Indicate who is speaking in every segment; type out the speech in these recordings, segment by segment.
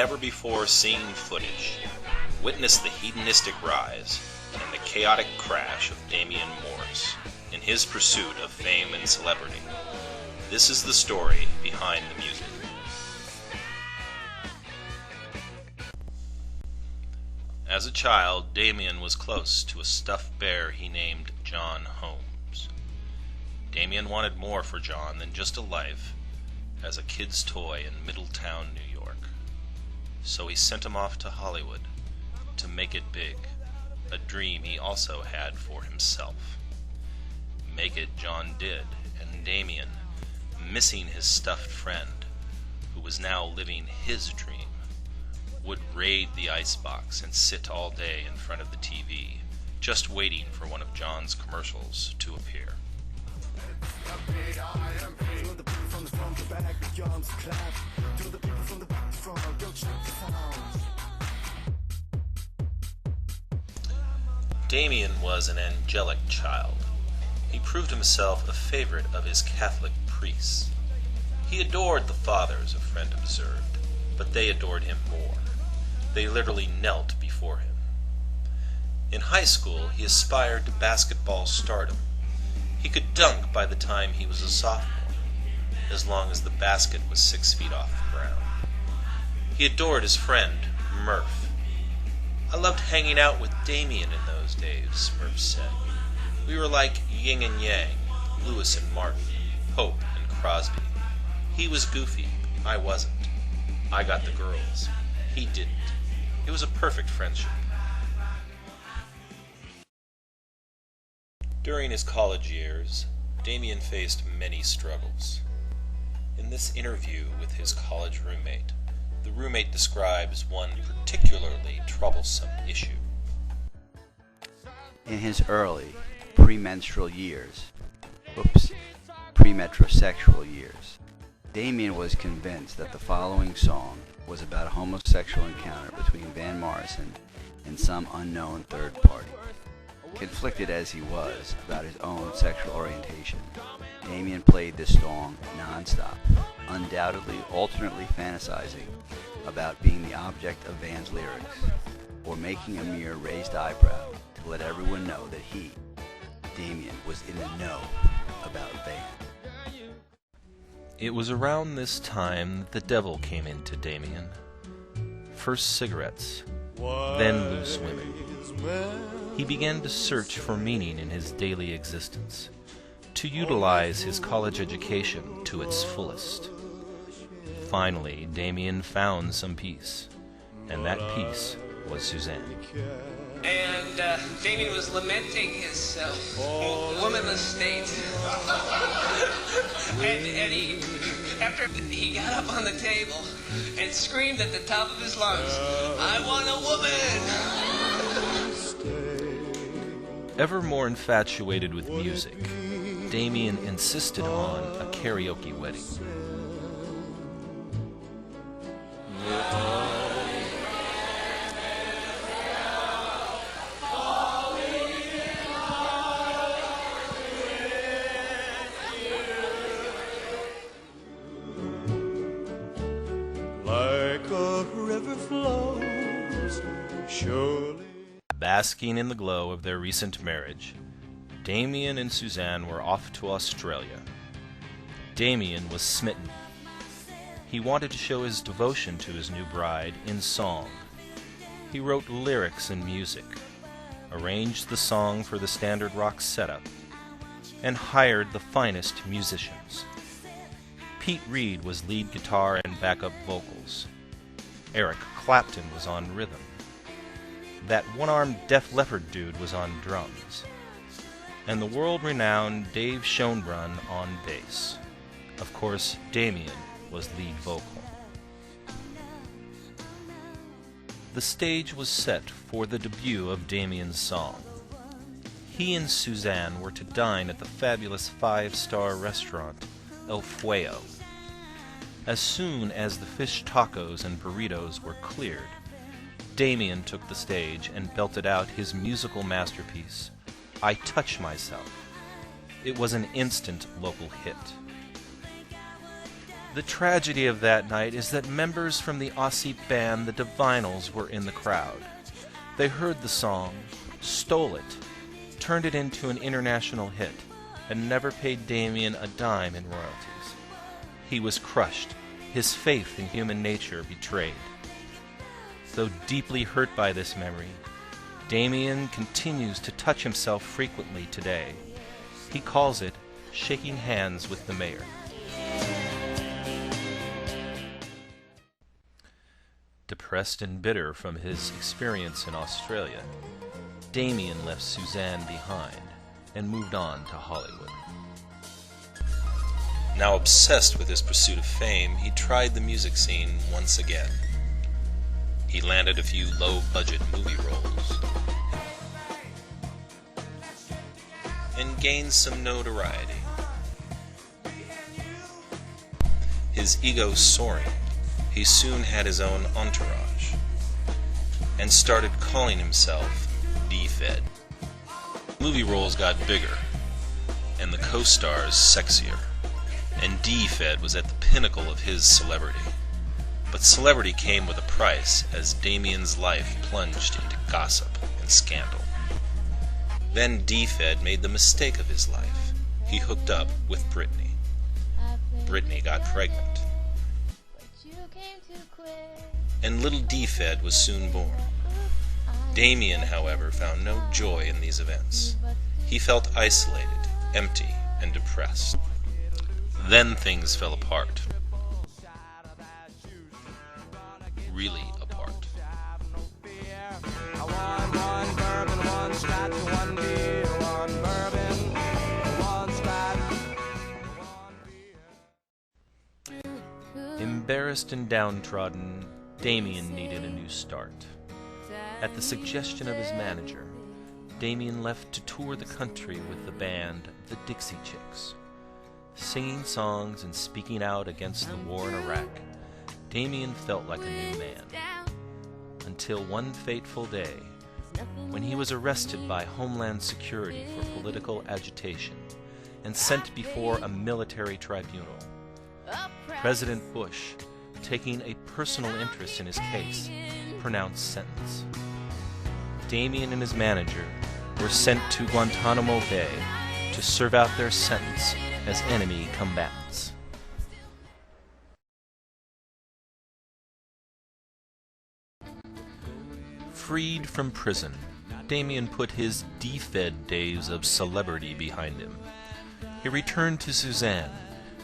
Speaker 1: never-before-seen footage, witness the hedonistic rise and the chaotic crash of Damian Morris in his pursuit of fame and celebrity. This is the story behind the music. As a child, Damian was close to a stuffed bear he named John Holmes. Damian wanted more for John than just a life as a kid's toy in Middletown, New York. So he sent him off to Hollywood to make it big, a dream he also had for himself. Make it John did, and Damian, missing his stuffed friend, who was now living his dream, would raid the icebox and sit all day in front of the TV, just waiting for one of John's commercials to appear. Damian was an angelic child. He proved himself a favorite of his Catholic priests. He adored the fathers, a friend observed, but they adored him more. They literally knelt before him. In high school, he aspired to basketball stardom. He could dunk by the time he was a sophomore, as long as the basket was 6 feet off the ground. He adored his friend, Murph. "I loved hanging out with Damian in those days," Murph said. "We were like yin and yang, Lewis and Martin, Pope and Crosby. He was goofy, I wasn't. I got the girls, he didn't. It was a perfect friendship." During his college years, Damian faced many struggles. In this interview with his college roommate, the roommate describes one particularly troublesome issue.
Speaker 2: In his early premenstrual years, premetrosexual years, Damian was convinced that the following song was about a homosexual encounter between Van Morrison and some unknown third party. Conflicted as he was about his own sexual orientation, Damian played this song non-stop, undoubtedly alternately fantasizing about being the object of Van's lyrics, or making a mere raised eyebrow to let everyone know that he, Damian, was in the know about Van.
Speaker 1: It was around this time that the devil came into Damian. First cigarettes, then loose women. He began to search for meaning in his daily existence, to utilize his college education to its fullest. Finally, Damian found some peace, and that peace was Suzanne.
Speaker 3: And Damian was lamenting his womanless state. and he, after he got up on the table and screamed at the top of his lungs, "I want a woman!"
Speaker 1: Ever more infatuated with music, Damian insisted on a karaoke wedding.
Speaker 4: Like a river flows, surely.
Speaker 1: Basking in the glow of their recent marriage, Damian and Suzanne were off to Australia. Damian was smitten. He wanted to show his devotion to his new bride in song. He wrote lyrics and music, arranged the song for the standard rock setup, and hired the finest musicians. Pete Reed was lead guitar and backup vocals. Eric Clapton was on rhythm. That one-armed Def Leppard dude was on drums. And the world-renowned Dave Schoenbrunn on bass. Of course, Damian was lead vocal. The stage was set for the debut of Damian's song. He and Suzanne were to dine at the fabulous five-star restaurant El Fuego. As soon as the fish tacos and burritos were cleared, Damian took the stage and belted out his musical masterpiece, I Touch Myself. It was an instant local hit. The tragedy of that night is that members from the Aussie band The Divinals were in the crowd. They heard the song, stole it, turned it into an international hit, and never paid Damian a dime in royalties. He was crushed, his faith in human nature betrayed. Though deeply hurt by this memory, Damian continues to touch himself frequently today. He calls it shaking hands with the mayor. Depressed and bitter from his experience in Australia, Damian left Suzanne behind and moved on to Hollywood. Now obsessed with his pursuit of fame, he tried the music scene once again. He landed a few low-budget movie roles and gained some notoriety. His ego soaring, he soon had his own entourage and started calling himself D-Fed. Movie roles got bigger and the co-stars sexier, and D-Fed was at the pinnacle of his celebrity. But celebrity came with a price as Damian's life plunged into gossip and scandal. Then D-Fed made the mistake of his life. He hooked up with Brittany. Brittany got pregnant. And little D-Fed was soon born. Damian, however, found no joy in these events. He felt isolated, empty, and depressed. Then things fell apart. Really apart. Embarrassed and downtrodden, Damian needed a new start. At the suggestion of his manager, Damian left to tour the country with the band The Dixie Chicks. Singing songs and speaking out against the war in Iraq, Damian felt like a new man. Until one fateful day, when he was arrested by Homeland Security for political agitation and sent before a military tribunal. President Bush, taking a personal interest in his case, pronounced sentence. Damian and his manager were sent to Guantanamo Bay to serve out their sentence as enemy combatants. Freed from prison, Damian put his D-Fed days of celebrity behind him. He returned to Suzanne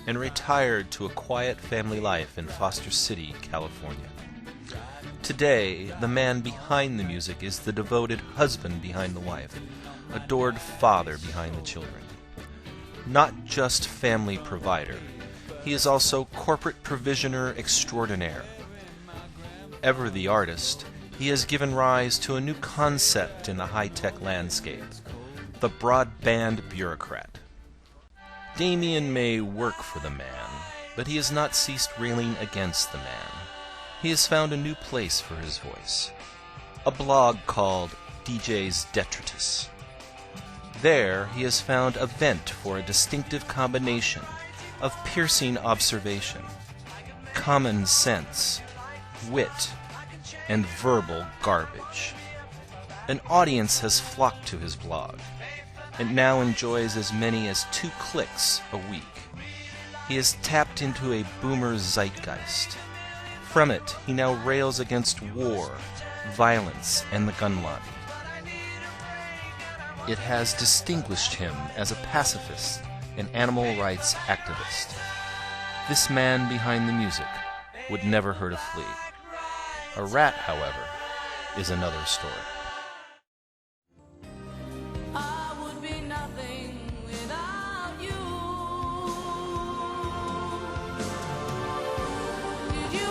Speaker 1: and retired to a quiet family life in Foster City, California. Today, the man behind the music is the devoted husband behind the wife, adored father behind the children. Not just family provider, he is also corporate provisioner extraordinaire. Ever the artist, he has given rise to a new concept in the high-tech landscape, the broadband bureaucrat. Damian may work for the man, but he has not ceased railing against the man. He has found a new place for his voice, a blog called DJ's Detritus. There he has found a vent for a distinctive combination of piercing observation, common sense, wit, and verbal garbage. An audience has flocked to his blog, and now enjoys as many as 2 clicks a week. He has tapped into a boomer zeitgeist. From it, he now rails against war, violence, and the gun lobby. It has distinguished him as a pacifist and animal rights activist. This man behind the music would never hurt a flea. A rat, however, is another story.
Speaker 5: I would be nothing without you. Did you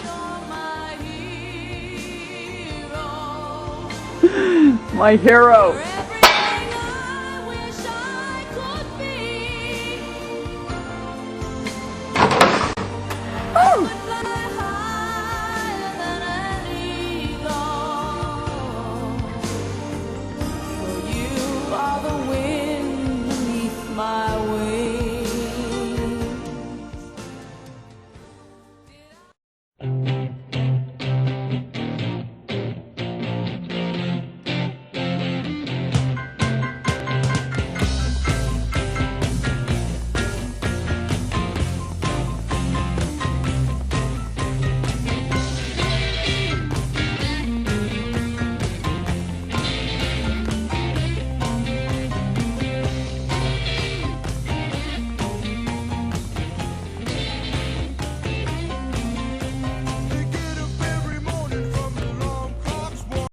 Speaker 5: you're my hero?
Speaker 6: My hero.